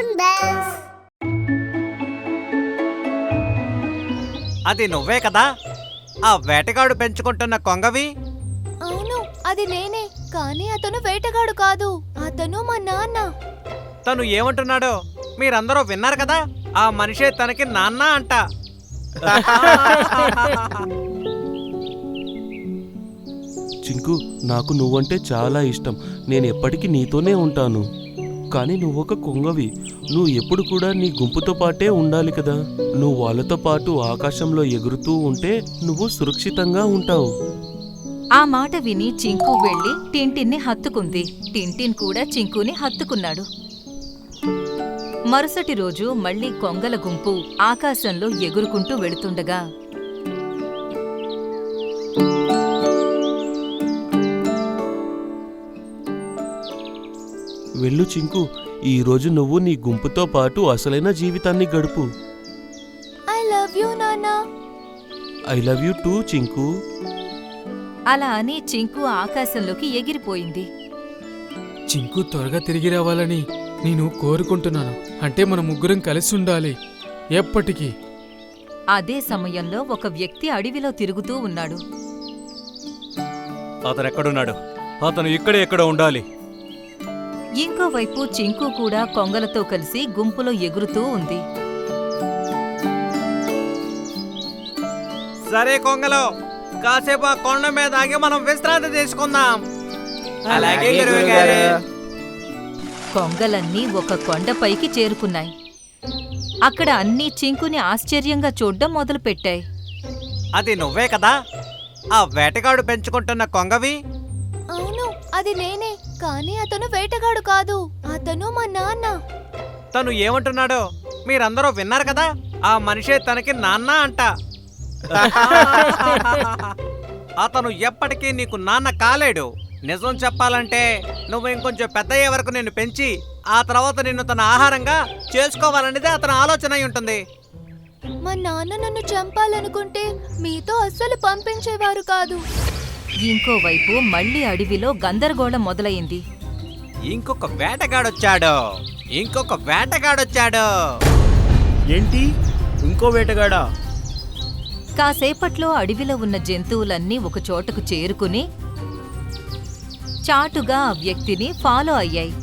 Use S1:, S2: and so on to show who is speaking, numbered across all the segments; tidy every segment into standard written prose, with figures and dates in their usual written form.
S1: Balloon bells.
S2: అది నువ్వే కదా ఆ వేటగాడు పెంచుకుంటున్న కొంగవి?
S3: అవును, అది నేనే. కానీ అతను వేటగాడు కాదు, అతను మా నాన్న.
S2: తను ఏమంటున్నాడో మీరందరూ విన్నారు కదా, ఆ మనిషే తనకి నాన్న అంట.
S4: చింకు, నాకు నువ్వంటే చాలా ఇష్టం. నేను ఎప్పటికీ నీతోనే ఉంటాను. కానీ నువ్వొక కొంగవి. నువ్వు ఎప్పుడు కూడా నీ గుంపుతో పాటే ఉండాలి కదా. నువ్వు వాళ్ళతో పాటు ఆకాశంలో ఎగురుతూ ఉంటే నువ్వు సురక్షితంగా ఉంటావు.
S5: ఆ మాట విని చింకు వెళ్లి టింటిన్ని హత్తుకుంది. టింటిన్ కూడా చింకుని హత్తుకున్నాడు. మరుసటి రోజు మళ్లీ కొంగల గుంపు ఆకాశంలో ఎగురుకుంటూ వెళుతుండగా
S4: వెళ్ళు చింకు, ఈరోజు నువ్వు నీ గుంపుతో పాటు అసలైన జీవితాన్ని గడుపు.
S3: ఐ లవ్ యూ నాన్నా.
S4: I love you too Chinku.
S5: అలా అని చింకు ఆకాశంలోకి ఎగిరిపోయింది.
S6: చింకు త్వరగా తిరిగి రావాలని నేను కోరుకుంటున్నాను. అంటే మన ముగ్గురం కలిసి ఉండాలి ఎప్పటికీ.
S5: అదే సమయంలో ఒక వ్యక్తి అడవిలో తిరుగుతూ ఉన్నాడు.
S2: అతను ఎక్కడున్నాడు? అతను ఇక్కడే ఎక్కడ ఉండాలి.
S5: ఇంకోవైపు చింకు కూడా కొంగలతో కలిసి గుంపులో ఎగురుతూ ఉంది.
S2: సరే కొంగలో, కాసేపు ఆ కొండ మీద ఆగి మనం విశ్రాంతి తీసుకుందాం. అలాగే గురువుగారు.
S5: కొంగలన్నీ ఒక కొండపైకి చేరుకున్నాయి. అక్కడ అన్నీ చింకుని ఆశ్చర్యంగా చూడ్డం మొదలుపెట్టాయి.
S2: అది నువ్వే కదా ఆ వేటగాడు పెంచుకుంటున్న కొంగవి?
S3: అవును, అది నేనే. కానీ అతను వేటగాడు కాదు, అతను మా నాన్న.
S2: తను ఏమంటున్నాడో మీరందరూ విన్నారు కదా, ఆ మనిషే తనకి నాన్న అంట. అతను ఎప్పటికీ నీకు నాన్న కాలేడు. నిజం చెప్పాలంటే నువ్వు ఇంకొంచెం పెద్దయ్యే వరకు నిన్ను పెంచి ఆ తర్వాత నిన్ను తన ఆహారంగా చేసుకోవాలనేది అతని ఆలోచన అయి ఉంటుంది.
S3: మా నాన్న నన్ను చంపాలనుకుంటే మీతో అస్సలు పంపించేవారు కాదు.
S5: ఇంకోవైపు మళ్లీ అడవిలో గందరగోళం మొదలైంది.
S2: ఇంకొక వేటగాడొచ్చాడు.
S7: ఏంటి, ఇంకో వేటగాడా?
S5: కాసేపట్లో అడవిలో ఉన్న జంతువులన్నీ ఒక చోటకు చేరుకుని చాటుగా ఆ వ్యక్తిని ఫాలో అయ్యాయి.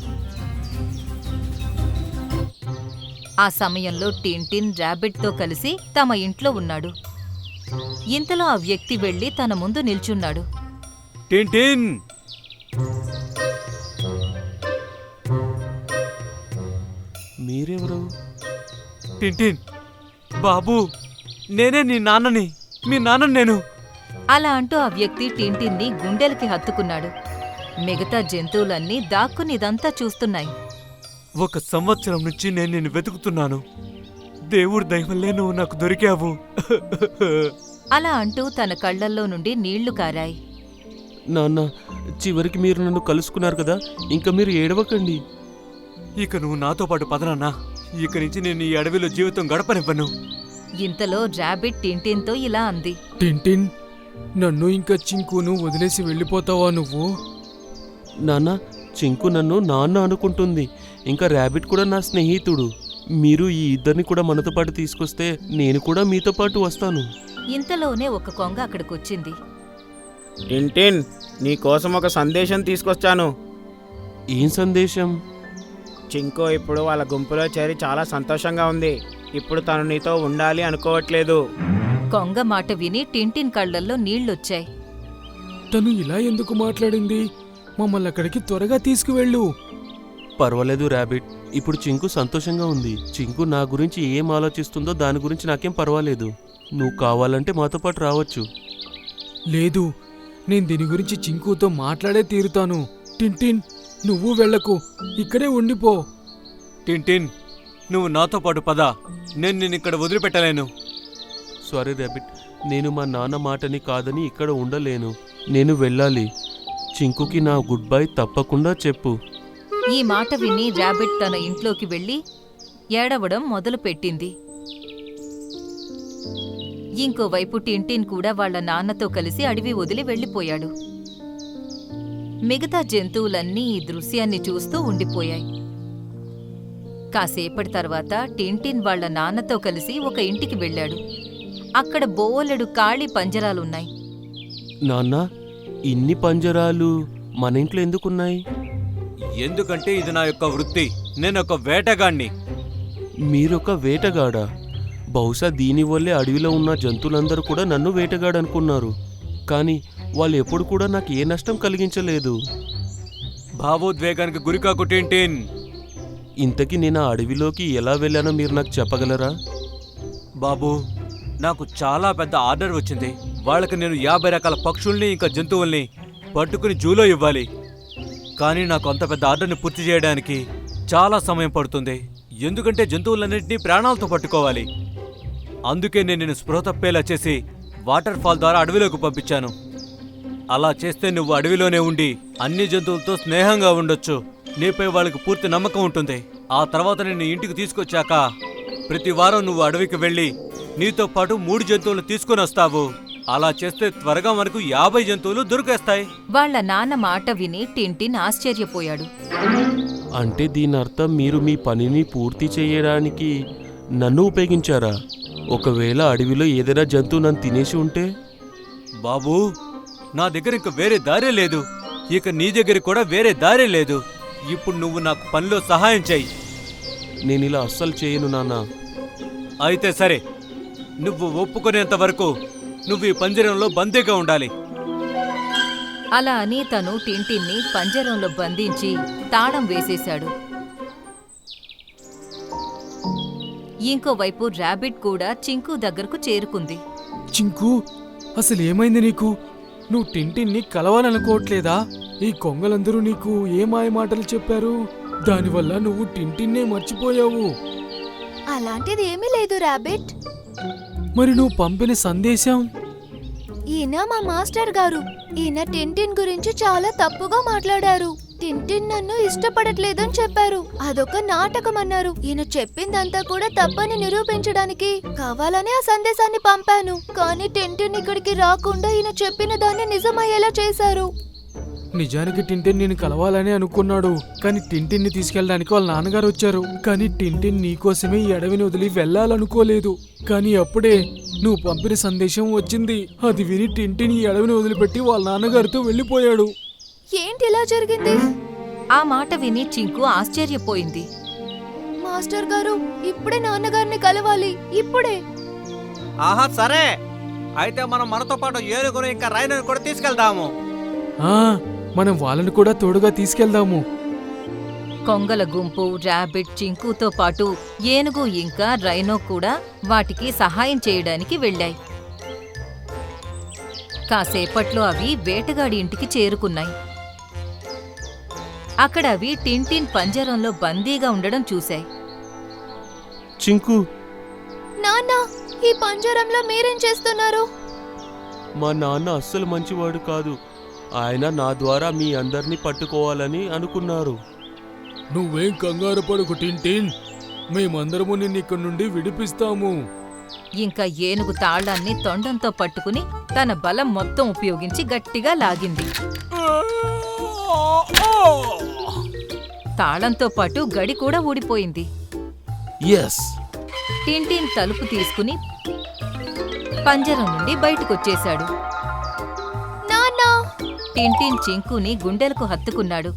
S5: ఆ సమయంలో టింటిన్ ర్యాబిట్తో కలిసి తమ ఇంట్లో ఉన్నాడు. ఇంతలో ఆ వ్యక్తి వెళ్లి తన ముందు నిల్చున్నాడు.
S2: టింటిన్,
S4: మీరెవరు?
S2: టింటిన్ బాబూ, నేనే నీ నాన్నని. మీ నాన్నని నేను.
S5: అలా అంటూ ఆ వ్యక్తి టింటిన్ని గుండెలకి హత్తుకున్నాడు. మిగతా జంతువులన్నీ దాక్కుని ఇదంతా చూస్తున్నాయి.
S2: 1 సంవత్సరం నుంచి నేను నిన్ను వెతుకుతున్నాను. దేవుడి దయవల్లే నువ్వు నాకు దొరికావు.
S5: అలా అంటూ తన కళ్లల్లో నుండి నీళ్లు కారాయి.
S4: నాన్న, చివరికి మీరు నన్ను కలుసుకున్నారు కదా, ఇంకా మీరు ఏడవకండి.
S2: ఇక నువ్వు నాతో పాటు పదనన్నా. ఇక నుంచి నేను ఈ అడవిలో జీవితం గడపనివ్వను.
S5: ఇంతలో ర్యాబిట్ టింటిన్తో ఇలా అంది.
S6: టింటిన్, నన్ను ఇంకా చింకును వదిలేసి వెళ్ళిపోతావా నువ్వు?
S4: నాన్న, చింకు నన్ను నాన్న అనుకుంటుంది. ఇంకా ర్యాబిట్ కూడా నా స్నేహితుడు. మీరు ఈ ఇద్దరిని కూడా మనతో పాటు తీసుకొస్తే నేను కూడా మీతో పాటు వస్తాను.
S5: ఇంతలోనే ఒక కొంగ అక్కడికొచ్చింది.
S7: టింటిన్, నీకోసం ఒక సందేశం తీసుకొచ్చాను.
S4: ఏం సందేశం?
S7: చింకు ఇప్పుడు వాళ్ళ గుంపులో చేరి చాలా సంతోషంగా ఉంది. ఇప్పుడు తను నీతో ఉండాలి అనుకోవట్లేదు.
S5: కొంగ మాట విని టింటిన్ కళ్లల్లో నీళ్లొచ్చాయి.
S6: తను ఇలా ఎందుకు మాట్లాడింది? మమ్మల్ని అక్కడికి త్వరగా తీసుకువెళ్ళు.
S4: పర్వాలేదు ర్యాబిట్, ఇప్పుడు చింకు సంతోషంగా ఉంది. చింకు నా గురించి ఏం ఆలోచిస్తుందో దాని గురించి నాకేం పర్వాలేదు. నువ్వు కావాలంటే మాతో పాటు రావచ్చు.
S6: లేదు, నేను దీని గురించి చింకుతో మాట్లాడే తీరుతాను. టింటిన్, నువ్వు వెళ్ళకు, ఇక్కడే ఉండిపో.
S2: టింటిన్, నువ్వు నాతో పాటు పద. నేను నిన్ను ఇక్కడ వదిలిపెట్టలేను.
S4: సారీ ర్యాబిట్, నేను మా నాన్న మాటని కాదని ఇక్కడ ఉండలేను. నేను వెళ్ళాలి. చింకుకి నా గుడ్ బై తప్పకుండా చెప్పు.
S5: ఈ మాట విని ర్యాబిట్ తన ఇంట్లోకి వెళ్లి ఏడవడం మొదలుపెట్టింది. ఇంకోవైపు టింటిన్ కూడా వాళ్ల నాన్నతో కలిసి అడవి వదిలి వెళ్లిపోయాడు. మిగతా జంతువులన్నీ ఈ దృశ్యాన్ని చూస్తూ ఉండిపోయాయి. కాసేపటి తర్వాత టింటిన్ వాళ్ళ నాన్నతో కలిసి ఒక ఇంటికి వెళ్ళాడు. అక్కడ బోలెడు ఖాళీ పంజరాలున్నాయి.
S4: నాన్న, ఇన్ని పంజరాలు మన ఇంట్లో ఎందుకున్నాయి?
S2: ఎందుకంటే ఇది నా యొక్క వృత్తి. నేను ఒక వేటగాణ్ణి.
S4: మీరొక వేటగాడా? బహుశా దీనివల్లే అడవిలో ఉన్న జంతువులందరూ కూడా నన్ను వేటగాడనుకున్నారు. కానీ వాళ్ళు ఎప్పుడు కూడా నాకు ఏ నష్టం కలిగించలేదు.
S2: భావోద్వేగానికి గురికాకు టింటిన్.
S4: ఇంతకీ నేను ఆ అడవిలోకి ఎలా వెళ్ళానో మీరు నాకు చెప్పగలరా?
S2: బాబు, నాకు చాలా పెద్ద ఆర్డర్ వచ్చింది. వాళ్ళకి నేను 50 రకాల పక్షుల్ని ఇంకా జంతువుల్ని పట్టుకుని జూలో ఇవ్వాలి. కానీ నాకు అంత పెద్ద ఆర్డర్ని పూర్తి చేయడానికి చాలా సమయం పడుతుంది. ఎందుకంటే జంతువులన్నింటినీ ప్రాణాలతో పట్టుకోవాలి. అందుకే నేను నిన్ను స్పృహ తప్పేలా చేసి వాటర్ ఫాల్ ద్వారా అడవిలోకి పంపించాను. అలా చేస్తే నువ్వు అడవిలోనే ఉండి అన్ని జంతువులతో స్నేహంగా ఉండొచ్చు. నీపై వాళ్ళకి పూర్తి నమ్మకం ఉంటుంది. ఆ తర్వాత నిన్ను ఇంటికి తీసుకొచ్చాక ప్రతి వారం నువ్వు అడవికి వెళ్ళి నీతో పాటు 3 జంతువులు తీసుకుని వస్తావు. అలా చేస్తే త్వరగా మనకు 50 జంతువులు దొరికేస్తాయి.
S5: వాళ్ళ నాన్న మాట విని టింటిన్ ఆశ్చర్యపోయాడు.
S4: అంటే దీని అర్థం మీరు మీ పనిని పూర్తి చేయడానికి నన్ను ఉపయోగించారా? ఒకవేళ అడవిలో ఏదైనా జంతువు నన్ను తినేసి ఉంటే?
S2: బాబూ, నా దగ్గర ఇంక వేరే దారే లేదు. ఇక నీ దగ్గర కూడా వేరే దారే లేదు. ఇప్పుడు నువ్వు నాకు పనిలో సహాయం చెయ్యి.
S4: నేను ఇలా అస్సలు చేయను నాన్న.
S2: అయితే సరే, నువ్వు ఒప్పుకునేంత వరకు నువ్వు ఈ పంజరంలో బందీగా ఉండాలి.
S5: అలా అని తను టింటిన్ని పంజరంలో బంధించి తాళం వేసేశాడు. ఇంకోవైపు ర్యాబిట్ కూడా చింకు దగ్గరకు చేరుకుంది.
S6: చింకు, అసలు ఏమైంది నీకు? నువ్వు టింటిన్ని కలవాలనుకోవట్లేదా? ఈ కొంగలందరూ నీకు ఏ మాయ మాటలు చెప్పారు? దానివల్ల నువ్వు టింటిన్నే మర్చిపోయావు.
S3: అలాంటిది ఏమీ లేదు ర్యాబిట్.
S6: మరి నువ్వు పంపిన సందేశం?
S3: ఈయన మా మాస్టర్ గారు. ఈయన టింటిన్ గురించి చాలా తప్పుగా మాట్లాడారు. టింటిన్ నన్ను ఇష్టపడట్లేదని చెప్పారు. అదొక నాటకం అన్నారు. ఈయన చెప్పిందంతా కూడా తప్పని నిరూపించడానికి కావాలని ఆ సందేశాన్ని పంపాను. కానీ టింటిన్ ఇక్కడికి రాకుండా ఈయన చెప్పిన దాన్ని నిజమయ్యేలా చేశారు.
S6: నిజానికి టింటిన్ నేను కలవాలని అనుకున్నాడు. కానీ టింటిన్ని తీసుకెళ్ళడానికి వాళ్ళ నాన్నగారు వచ్చారు. కానీ టింటిన్ నీకోసమే ఈ అడవిని వదిలి వెళ్ళాలనుకోలేదు. కానీ అప్పుడే నువ్వు పంపిన సందేశం వచ్చింది. అది విని టింటిన్ ఈ అడవిని వదిలిపెట్టి వాళ్ళ నాన్నగారితో వెళ్ళిపోయాడు.
S3: ఏంటి ఇలా జరిగింది?
S5: ఆ మాట విని చింకు ఆశ్చర్యపోయింది.
S3: మాస్టర్ గారు, ఇప్పుడే నాన్నగారిని కలవాలి. ఇప్పుడే.
S2: ఆహా, సరే. అయితే మనం మనతో పాటు ఏనుగును ఇంకా రైనును కూడా తీసుకెళ్దాము.
S6: మనం వాళ్ళని కూడా తోడుగా తీసుకెళ్దాము.
S5: కొంగల గుంపు ర్యాబిట్ చింకుతో పాటు ఏనుగు ఇంకా రైనో కూడా వాటికి సహాయం చేయడానికి వెళ్ళాయి. కాసేపట్లో అవి వేటగాడి ఇంటికి చేరుకున్నాయి. అక్కడ అవి టింటిన్ పంజరంలో బందీగా ఉండడం చూశాయి.
S4: చింకు,
S3: నాన్న, ఈ పంజరంలో మీరేం చేస్తున్నారు?
S4: మా నాన్న అస్సలు మంచివాడు కాదు. ఆయన నా ద్వారా మీ అందరినీ పట్టుకోవాలని అనుకున్నారు.
S6: నువ్వేం కంగారు పడకు టింటిన్, మేమందరము నిన్ను ఇక్కడి నుండి విడిపిస్తాము.
S5: ఇంకా ఏనుగు తాళాన్ని తొండంతో పట్టుకుని తన బలం మొత్తం ఉపయోగించి గట్టిగా లాగింది. తాళంతో పాటు గడి కూడా ఊడిపోయింది.
S4: ఎస్.
S5: టింటిన్ తలుపు తీసుకుని పంజరం నుండి బయటకొచ్చేశాడు.
S3: నాన్నా!
S5: టింటిన్ చింకుని గుండెలకు హత్తుకున్నాడు.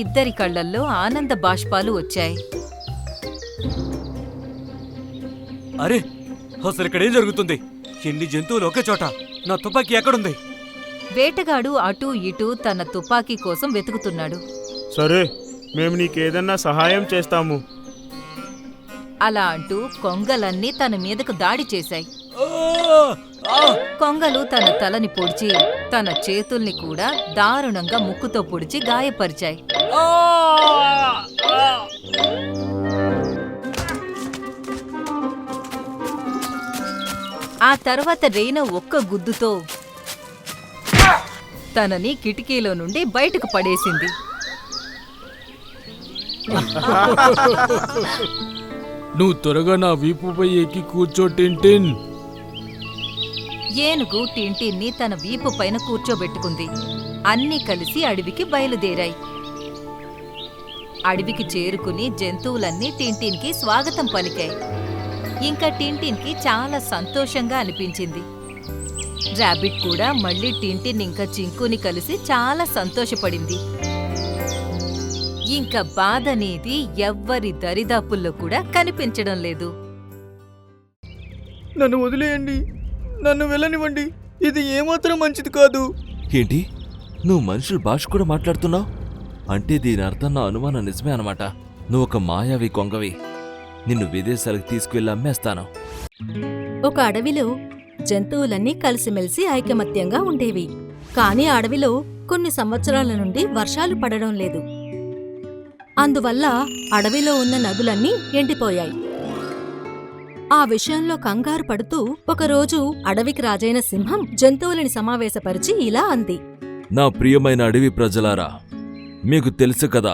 S5: ఇద్దరి కళ్ళల్లో ఆనంద బాష్పాలు వచ్చాయి.
S2: అరే, అసలు ఇక్కడేం జరుగుతుంది? ఎన్ని జంతువులు ఒకే చోట? నా తుపాకీ ఎక్కడుంది?
S5: వేటగాడు అటూ ఇటూ తన తుపాకీ కోసం వెతుకుతున్నాడు.
S7: సరే, మేము నీకేదన్నా సహాయం చేస్తాము.
S5: అలా అంటూ కొంగలన్నీ తన మీదకు దాడి చేశాయి. కొంగలు తన తలని పొడిచి తన చేతుల్ని కూడా దారుణంగా ముక్కుతో పొడిచి గాయపరిచాయి. ఆ తర్వాత రైనో ఒక్క గుద్దుతో తనని కిటికీలో నుండి బయటకు పడేసింది.
S6: నువ్వు త్వరగా నా వీపుపై ఎక్కి కూర్చో టింటిన్.
S5: ఏనుగు టింటిన్ని తన వీపు పైన కూర్చోబెట్టుకుంది. అన్నీ కలిసి అడవికి బయలుదేరాయి. అడవికి చేరుకుని జంతువులన్నీ టింటిన్కి స్వాగతం పలికాయి. ఇంకా టింటిన్కి చాలా సంతోషంగా అనిపించింది. రాబిట్ కూడా మళ్ళీ టింటిన్ ఇంకా చింకుని కలిసి చాలా సంతోషపడింది. ఇంకా బాధ అనేది ఎవ్వరి దరిదాపుల్లో కూడా కనిపించడం లేదు.
S1: నన్ను వదిలేయండి, నన్ను వెళ్ళనివ్వండి. ఇది ఏమాత్రం మంచిది కాదు.
S8: ఏంటి, నువ్వు మనుషుల భాష కూడా మాట్లాడుతున్నావు? అంటే దీని అర్థం నా అనుమానం నిజమే అనమాట. నువ్వు ఒక మాయావి కొంగవి. నిన్ను విదేశాలకు తీసుకువెళ్ళి అమ్మేస్తాను.
S9: ఒక అడవిలో జంతువులన్నీ కలిసిమెలిసి ఐకమత్యంగా ఉండేవి. కాని ఆ అడవిలో కొన్ని సంవత్సరాల నుండి వర్షాలు పడడం లేదు. అందువల్ల అడవిలో ఉన్న నదులన్నీ ఎండిపోయాయి. ఆ విషయంలో కంగారు పడుతూ ఒకరోజు అడవికి రాజైన సింహం జంతువులని సమావేశపరిచి ఇలా అంది.
S8: నా ప్రియమైన అడవి ప్రజలారా, మీకు తెలుసు కదా,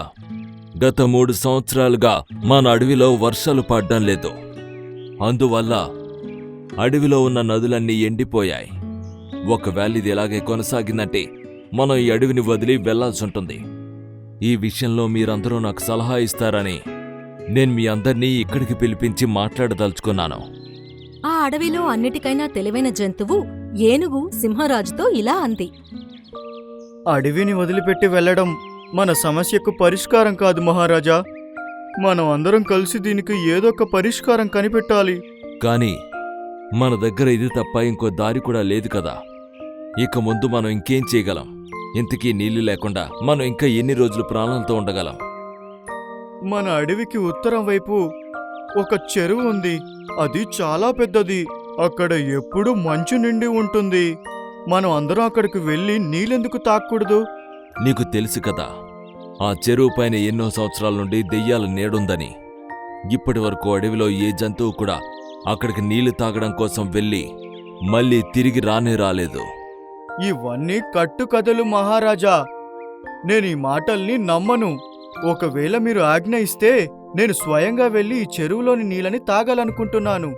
S8: గత 3 సంవత్సరాలుగా మన అడవిలో వర్షాలు పడ్డం లేదు. అందువల్ల అడవిలో ఉన్న నదులన్నీ ఎండిపోయాయి. ఒకవేళ ఇది ఇలాగే కొనసాగిందంటే మనం ఈ అడవిని వదిలి వెళ్లాల్సుంటుంది. ఈ విషయంలో మీరందరూ నాకు సలహా ఇస్తారని నేను మీ అందర్నీ ఇక్కడికి పిలిపించి మాట్లాడదలుచుకున్నాను.
S9: ఆ అడవిలో అన్నిటికైనా తెలివైన జంతువు ఏనుగు సింహరాజుతో ఇలా అంది.
S1: అడవిని వదిలిపెట్టి వెళ్ళడం మన సమస్యకు పరిష్కారం కాదు మహారాజా. మనం అందరం కలిసి దీనికి ఏదో ఒక పరిష్కారం కనిపెట్టాలి.
S8: కానీ మన దగ్గర ఇది తప్ప ఇంకో దారి కూడా లేదు కదా. ఇక ముందు మనం ఇంకేం చేయగలం? ఇంతకీ నీళ్లు లేకుండా మనం ఇంకా ఎన్ని రోజులు ప్రాణాలతో ఉండగలం?
S1: మన అడవికి ఉత్తరం వైపు ఒక చెరువు ఉంది. అది చాలా పెద్దది. అక్కడ ఎప్పుడూ మంచు నిండి ఉంటుంది. మనం అందరం అక్కడికి వెళ్ళి నీళ్ళెందుకు తాక్కూడదు?
S8: నీకు తెలుసు కదా, ఆ చెరువు పైన ఎన్నో సంవత్సరాల నుండి దెయ్యాల నీడుందని. ఇప్పటి వరకు అడవిలో ఏ జంతువు కూడా అక్కడికి నీళ్లు తాగడం కోసం వెళ్ళి మళ్ళీ తిరిగి రానే రాలేదు.
S1: ఇవన్నీ కట్టుకథలు మహారాజా. నేను ఈ మాటల్ని నమ్మను. ఒకవేళ మీరు ఆజ్ఞ ఇస్తే నేను స్వయంగా వెళ్ళి ఈ చెరువులోని నీళ్ళని తాగాలనుకుంటున్నాను.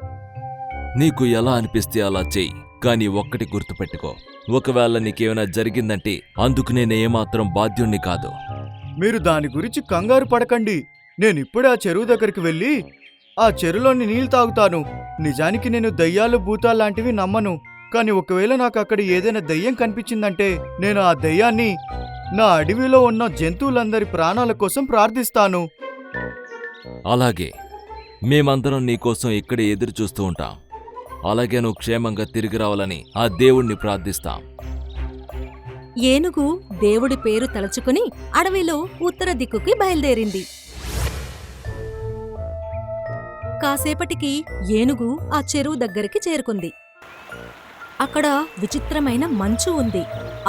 S8: నీకు ఎలా అనిపిస్తే అలా చెయ్యి. కానీ ఒక్కటి గుర్తుపెట్టుకో, ఒకవేళ నీకేమైనా జరిగిందంటే అందుకు నేను ఏమాత్రం బాధ్యుణ్ణి కాదు.
S1: మీరు దాని గురించి కంగారు పడకండి. నేనిప్పుడే ఆ చెరువు దగ్గరికి వెళ్ళి ఆ చెరువులోని నీళ్ళు తాగుతాను. నిజానికి నేను దయ్యాలు భూతాల్లాంటివి నమ్మను. కానీ ఒకవేళ నాకు అక్కడ ఏదైనా దయ్యం కనిపించిందంటే నేను ఆ దయ్యాన్ని నా అడవిలో ఉన్న జంతువులందరి ప్రాణాల కోసం ప్రార్థిస్తాను.
S8: అలాగే మేమందరం నీకోసం ఇక్కడే ఎదురు చూస్తూ ఉంటాం. అలాగే నువ్వు క్షేమంగా తిరిగి రావాలని ఆ దేవుణ్ణి ప్రార్థిస్తాం.
S9: ఏనుగు దేవుడి పేరు తలుచుకుని అడవిలో ఉత్తర దిక్కుకి బయలుదేరింది. కాసేపటికి ఏనుగు ఆ చెరువు దగ్గరికి చేరుకుంది. అక్కడ విచిత్రమైన మంచు ఉంది.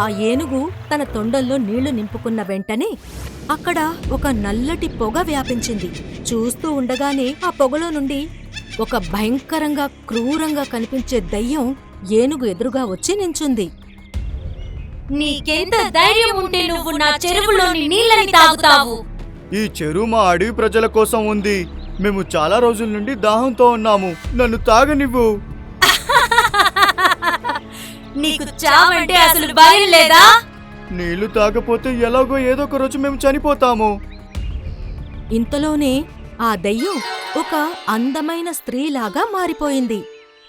S9: ఆ ఏనుగు తన తొండల్లో నీళ్లు నింపుకున్న వెంటనే అక్కడ ఒక నల్లటి పొగ వ్యాపించింది. చూస్తూ ఉండగానే ఆ పొగలో నుండి ఒక భయంకరంగా క్రూరంగా కనిపించే దయ్యం ఏనుగు ఎదురుగా వచ్చి నించుంది.
S10: నీకెంత ధైర్యం ఉంటే నువ్వు నా చెరువులోని నీళ్ళని తాగుతావు?
S1: ఈ చెరువు మా అడవి ప్రజల కోసం ఉంది. మేము చాలా రోజుల నుండి దాహంతో ఉన్నాము. నన్ను తాగనివ్వు.
S10: నీకు చావంటే అసలు భయం లేదా?
S1: నీళ్లు తాగపోతే ఎలాగో ఏదో ఒక రోజు మేము చనిపోతాము.
S9: ఇంతలోనే ఆ దయ్యం ఒక అందమైన స్త్రీలాగా మారిపోయింది.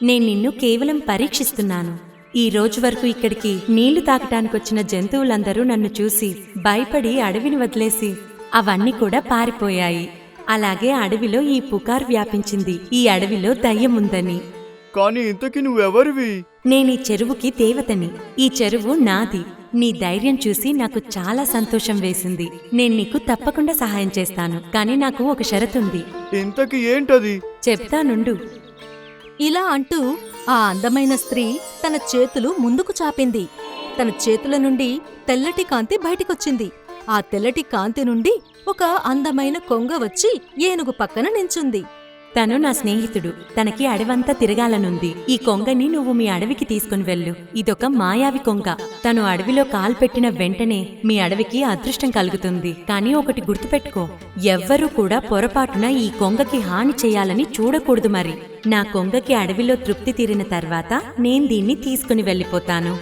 S10: నేను నిన్ను కేవలం పరీక్షిస్తున్నాను. ఈ రోజు వరకు ఇక్కడికి నీళ్లు తాగటానికొచ్చిన జంతువులందరూ నన్ను చూసి భయపడి అడవిని వదిలేసి అవన్నీ కూడా పారిపోయాయి. అలాగే అడవిలో ఈ పుకార్ వ్యాపించింది, ఈ అడవిలో దయ్యం ఉందని.
S1: కానీ ఇంతకీ నువ్వెవరివి?
S10: నేనీ చెరువుకి దేవతని. ఈ చెరువు నాది. నీ ధైర్యం చూసి నాకు చాలా సంతోషం వేసింది. నేను నీకు తప్పకుండా సహాయం చేస్తాను. కానీ నాకు ఒక షరతుంది.
S1: ఇంతకీ ఏంటది?
S10: చెప్తానుండు.
S9: ఇలా అంటూ ఆ అందమైన స్త్రీ తన చేతులు ముందుకు చాపింది. తన చేతుల నుండి తెల్లటి కాంతి బయటికొచ్చింది. ఆ తెల్లటి కాంతి నుండి ఒక అందమైన కొంగ వచ్చి ఏనుగు పక్కన నించుంది.
S10: తను నా స్నేహితుడు. తనకి అడవంతా తిరగాలనుంది. ఈ కొంగని నువ్వు మీ అడవికి తీసుకుని వెళ్ళు. ఇదొక మాయావి కొంగ. తను అడవిలో కాల్పెట్టిన వెంటనే మీ అడవికి అదృష్టం కలుగుతుంది. కానీ ఒకటి గుర్తుపెట్టుకో, ఎవ్వరూ కూడా పొరపాటున ఈ కొంగకి హాని చేయాలని చూడకూడదు. మరి నా కొంగకి అడవిలో తృప్తి తీరిన తర్వాత నేను దీన్ని తీసుకుని వెళ్ళిపోతాను.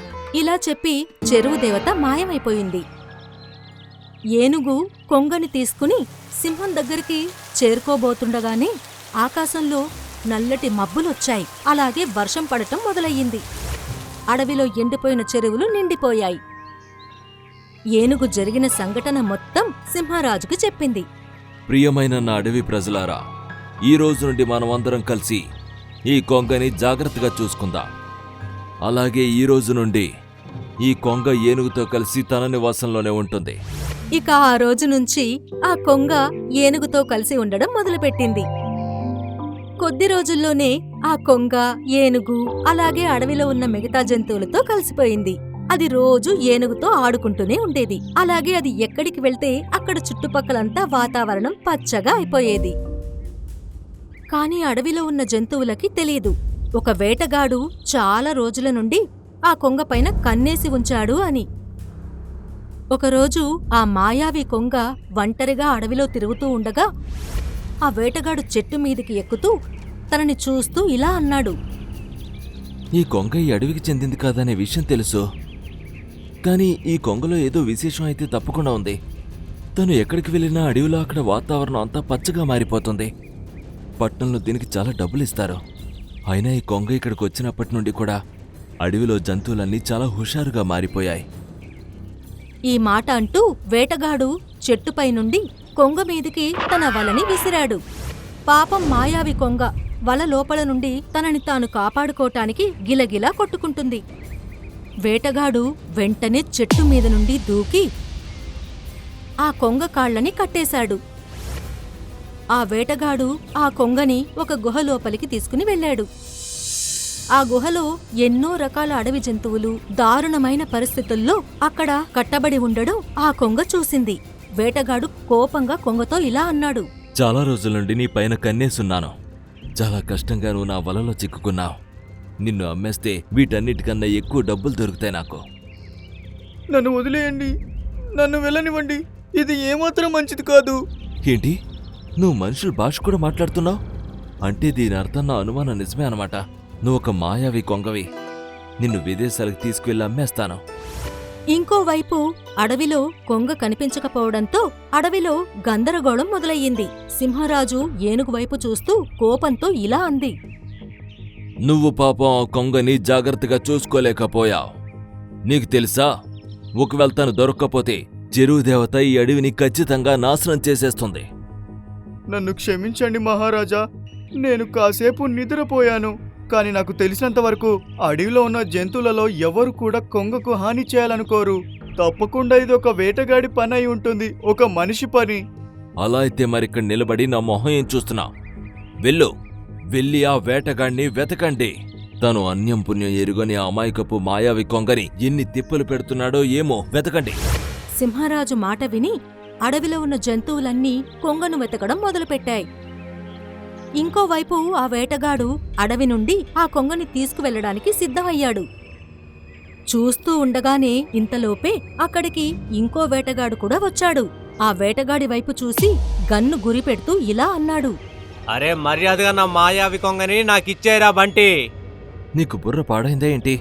S9: ఇలా చెప్పి చెరువు దేవత మాయమైపోయింది. ఏనుగు కొంగని తీసుకుని సింహం దగ్గరికి చేరుకోబోతుండగానే ఆకాశంలో నల్లటి మబ్బులొచ్చాయి. అలాగే వర్షం పడటం మొదలయ్యింది. అడవిలో ఎండిపోయిన చెరువులు నిండిపోయాయి. ఏనుగు జరిగిన సంఘటన మొత్తం సింహరాజుకు చెప్పింది.
S8: ప్రియమైన నా అడవి ప్రజలారా, ఈ రోజు నుండి మనమందరం కలిసి ఈ కొంగని జాగ్రత్తగా చూసుకుందాం. అలాగే ఈ రోజు నుండి ఈ కొంగ ఏనుగుతో కలిసి తన నివాసంలోనే ఉంటుంది.
S9: ఇక ఆ రోజు నుంచి ఆ కొంగ ఏనుగుతో కలిసి ఉండడం మొదలుపెట్టింది. కొద్ది రోజుల్లోనే ఆ కొంగ ఏనుగు అలాగే అడవిలో ఉన్న మిగతా జంతువులతో కలిసిపోయింది. అది రోజు ఏనుగుతో ఆడుకుంటూనే ఉండేది. అలాగే అది ఎక్కడికి వెళ్తే అక్కడ చుట్టుపక్కలంతా వాతావరణం పచ్చగా అయిపోయేది. కాని అడవిలో ఉన్న జంతువులకి తెలియదు, ఒక వేటగాడు చాలా రోజుల నుండి ఆ కొంగ పైన కన్నేసి ఉంచాడు అని. ఒకరోజు ఆ మాయావి కొంగ ఒంటరిగా అడవిలో తిరుగుతూ ఉండగా ఆ వేటగాడు చెట్టు మీదికి ఎక్కుతూ తనని చూస్తూ ఇలా అన్నాడు.
S8: ఈ కొంగ ఈ అడవికి చెందింది కాదనే విషయం తెలుసు, కానీ ఈ కొంగలో ఏదో విశేషం అయితే తప్పకుండా ఉంది. తను ఎక్కడికి వెళ్ళినా అడవిలో అక్కడ వాతావరణం అంతా పచ్చగా మారిపోతుంది. పట్టణంలో దీనికి చాలా డబ్బులు ఇస్తారు. అయినా ఈ కొంగ ఇక్కడికి వచ్చినప్పటి నుండి కూడా అడవిలో జంతువులన్నీ చాలా హుషారుగా మారిపోయాయి.
S9: ఈ మాట అంటూ వేటగాడు చెట్టుపై నుండి కొంగ మీదికి తన వలని విసిరాడు. పాపం మాయావి కొంగ వల లోపల నుండి తనని తాను కాపాడుకోటానికి గిలగిలా కొట్టుకుంటుంది. వేటగాడు వెంటనే చెట్టు మీద నుండి దూకి ఆ కొంగ కాళ్ళని కట్టేశాడు. ఆ వేటగాడు ఆ కొంగని ఒక గుహ లోపలికి తీసుకుని వెళ్ళాడు. ఆ గుహలో ఎన్నో రకాల అడవి జంతువులు దారుణమైన పరిస్థితుల్లో అక్కడ కట్టబడి ఉండడం ఆ కొంగ చూసింది. వేటగాడు కోపంగా కొంగతో ఇలా అన్నాడు.
S8: చాలా రోజుల నుండి నీ పైన కన్నేసున్నాను. చాలా కష్టంగా నువ్వు నా వలలో చిక్కుకున్నావు. నిన్ను అమ్మేస్తే వీటన్నిటికన్నా ఎక్కువ డబ్బులు దొరుకుతాయి నాకు.
S1: నన్ను వదిలేయండి, నన్ను వెళ్ళనివ్వండి. ఇది ఏమాత్రం మంచిది కాదు.
S8: ఏంటి, నువ్వు మనుషుల భాష కూడా మాట్లాడుతున్నావు? అంటే దీని అర్థం నా అనుమానం నిజమే అనమాట. నువ్వు ఒక మాయావి కొంగవి. నిన్ను విదేశాలకు తీసుకువెళ్ళి అమ్మేస్తాను.
S9: ఇంకోవైపు అడవిలో కొంగ కనిపించకపోవడంతో అడవిలో గందరగోళం మొదలయ్యింది. సింహరాజు ఏనుగు వైపు చూస్తూ కోపంతో ఇలా అంది.
S8: నువ్వు పాపం ఆ కొంగని జాగ్రత్తగా చూసుకోలేకపోయావు. నీకు తెలుసా, ఒకవేళ తను దొరక్కపోతే చెరువు దేవత ఈ అడవిని ఖచ్చితంగా నాశనం చేసేస్తుంది.
S1: నన్ను క్షమించండి మహారాజా, నేను కాసేపు నిద్రపోయాను. కానీ నాకు తెలిసినంత వరకు అడవిలో ఉన్న జంతువులలో ఎవరు కూడా కొంగకు హాని చేయాలనుకోరు. తప్పకుండా ఇది ఒక వేటగాడి పని అయి ఉంటుంది, ఒక మనిషి పని.
S8: అలా అయితే మరిక్కడ నిలబడి నా మొహం ఏం చూస్తున్నా? వెళ్ళి ఆ వేటగాడిని వెతకండి. తను అన్యం పుణ్యం ఎరుగని ఆ అమాయకపు మాయావి కొంగని ఎన్ని తిప్పలు పెడుతున్నాడో ఏమో, వెతకండి.
S9: సింహరాజు మాట విని అడవిలో ఉన్న జంతువులన్నీ కొంగను వెతకడం మొదలుపెట్టాయి. ఇంకోవైపు ఆ వేటగాడు అడవి నుండి ఆ కొంగని తీసుకువెళ్లడానికి సిద్ధమయ్యాడు. చూస్తూ ఉండగానే ఇంతలోపే అక్కడికి ఇంకో వేటగాడు కూడా వచ్చాడు. ఆ వేటగాడి వైపు చూసి గన్ను గురిపెడుతూ ఇలా అన్నాడు.
S2: అరే, మర్యాదగా నా మాయావి కొంగని నాకిచ్చేరా బంటి.
S8: నీకు బుర్ర పాడైందా ఏంటి?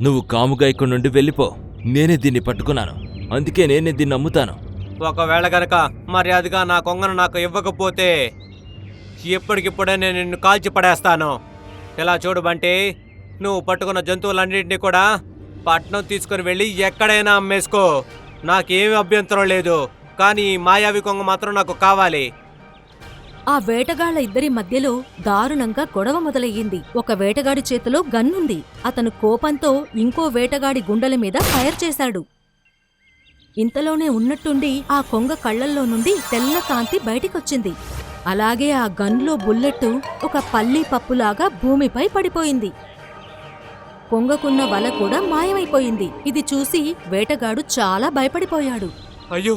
S8: నువ్వు కాముగా ఇక్కడి నుండి వెళ్ళిపో. నేనే దీన్ని పట్టుకున్నాను, అందుకే నేనే దీన్ని అమ్ముతాను.
S2: ఒకవేళ గనక మర్యాదగా నా కొంగను నాకు ఇవ్వకపోతే ఎప్పటికిప్పుడే నేను నిన్ను కాల్చి పడేస్తాను. ఇలా చూడు బంటి, నువ్వు పట్టుకున్న జంతువులన్నింటినీ కూడా పట్నం తీసుకుని వెళ్ళి ఎక్కడైనా అమ్మేసుకో. నాకేమీ అభ్యంతరం లేదు, కానీ ఈ మాయావి కొంగ మాత్రం నాకు కావాలి.
S9: ఆ వేటగాళ్ల ఇద్దరి మధ్యలో దారుణంగా గొడవ మొదలయ్యింది. ఒక వేటగాడి చేతిలో గన్నుంది. అతను కోపంతో ఇంకో వేటగాడి గుండెల మీద ఫైర్ చేశాడు. ఇంతలోనే ఉన్నట్టుండి ఆ కొంగ కళ్లల్లో నుండి తెల్ల కాంతి బయటికొచ్చింది. అలాగే ఆ గన్లో బుల్లెట్టు ఒక పల్లీ పప్పులాగా భూమిపై పడిపోయింది. కొంగకున్న వల కూడా మాయమైపోయింది. ఇది చూసి వేటగాడు చాలా భయపడిపోయాడు.
S2: అయ్యో,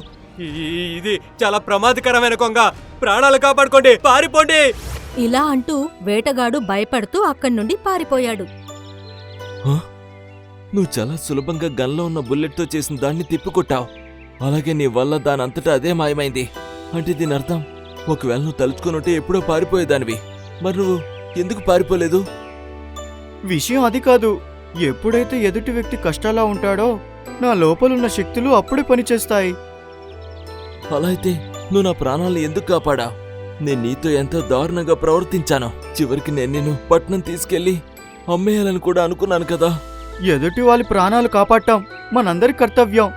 S2: ఇది చాలా ప్రమాదకరమైన కొంగ, ప్రాణాలు కాపాడుకోండి, పారిపోండి.
S9: ఇలా అంటూ వేటగాడు భయపడుతూ అక్కడి నుండి పారిపోయాడు.
S8: నువ్వు చాలా సులభంగా గన్లో ఉన్న బుల్లెట్తో చేసిన దాన్ని తిప్పికొట్టావు. అలాగే నీ వల్ల దానంతటా అదే మాయమైంది. అంటే దీని అర్థం, ఒకవేళ నువ్వు తలుచుకునుంటే ఎప్పుడో పారిపోయేదానివి. మరి నువ్వు ఎందుకు పారిపోలేదు?
S1: విషయం అది కాదు. ఎప్పుడైతే ఎదుటి వ్యక్తి కష్టాలా ఉంటాడో నా లోపలున్న శక్తులు అప్పుడే పనిచేస్తాయి.
S8: అలా అయితే నువ్వు నా ప్రాణాలు ఎందుకు కాపాడా? నేను నీతో ఎంతో దారుణంగా ప్రవర్తించాను. చివరికి నేను నిన్ను పట్నం తీసుకెళ్లి అమ్మేయాలని కూడా అనుకున్నాను కదా.
S1: ఎదుటి వాళ్ళ ప్రాణాలు కాపాడటం మనందరి కర్తవ్యం.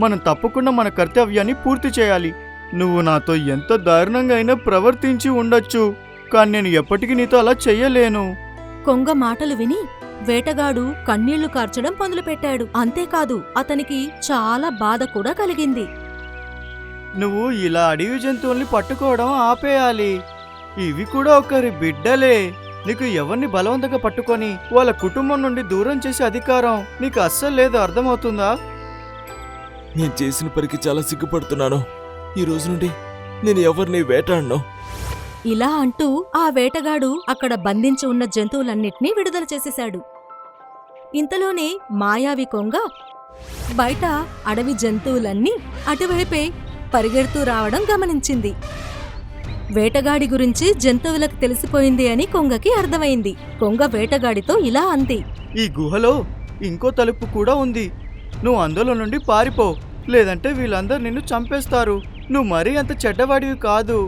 S1: మనం తప్పకుండా మన కర్తవ్యాన్ని పూర్తి చేయాలి. నువ్వు నాతో ఎంత దారుణంగా అయినా ప్రవర్తించి ఉండొచ్చు, కానీ నేను ఎప్పటికీ నీతో అలా చెయ్యలేను.
S9: కొంగ మాటలు విని వేటగాడు కన్నీళ్లు కార్చడం మొదలుపెట్టాడు. అంతేకాదు అతనికి చాలా బాధ కూడా కలిగింది.
S1: నువ్వు ఇలా అడవి జంతువుల్ని పట్టుకోవడం ఆపేయాలి. ఇవి కూడా ఒకరి బిడ్డలే. నీకు ఎవరిని బలవంతంగా పట్టుకొని వాళ్ళ కుటుంబం నుండి దూరం చేసే అధికారం నీకు అస్సలు లేదు. అర్థమవుతుందా?
S8: నేను చేసిన పనికి చాలా సిగ్గుపడుతున్నాను. ఈ రోజు నుండి నేను ఎవరిని వేటాడను.
S9: ఇలా అంటూ ఆ వేటగాడు అక్కడ బంధించి ఉన్న జంతువులన్నిటినీ విడుదల చేసేశాడు. ఇంతలోనే మాయావి కొంగ బయట అడవి జంతువులన్నీ అటువైపే పరిగెడుతూ రావడం గమనించింది. వేటగాడి గురించి జంతువులకు తెలిసిపోయింది అని కొంగకి అర్థమైంది. కొంగ వేటగాడితో ఇలా అంది,
S1: ఈ గుహలో ఇంకో తలుపు కూడా ఉంది. నువ్వు అందులో నుండి పారిపో, లేదంటే వీళ్ళందరూ నిన్ను చంపేస్తారు. నువ్వు మరీ అంత చెడ్డవాడివి కాదు.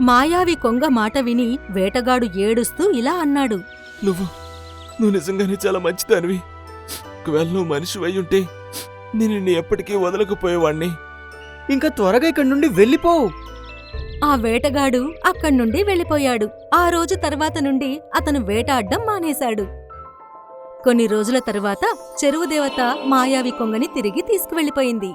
S9: మాయావి కొంగ మాట విని వేటగాడు ఏడుస్తూ ఇలా అన్నాడు,
S8: నువ్వు నిజంగానే చాలా మంచిదానివి. ఒకవేళ నువ్వు మనిషి అయి ఉంటే నేను నిన్ను ఎప్పటికీ వదలకపోయేవాణ్ణి.
S1: ఇంకా త్వరగా ఇక్కడి నుండి వెళ్ళిపో.
S9: ఆ వేటగాడు అక్కడ్నుండి వెళ్ళిపోయాడు. ఆ రోజు తర్వాత నుండి అతను వేటాడ్డం మానేశాడు. కొన్ని రోజుల తరువాత చెరువు దేవత మాయావి కొంగని తిరిగి తీసుకువెళ్ళిపోయింది.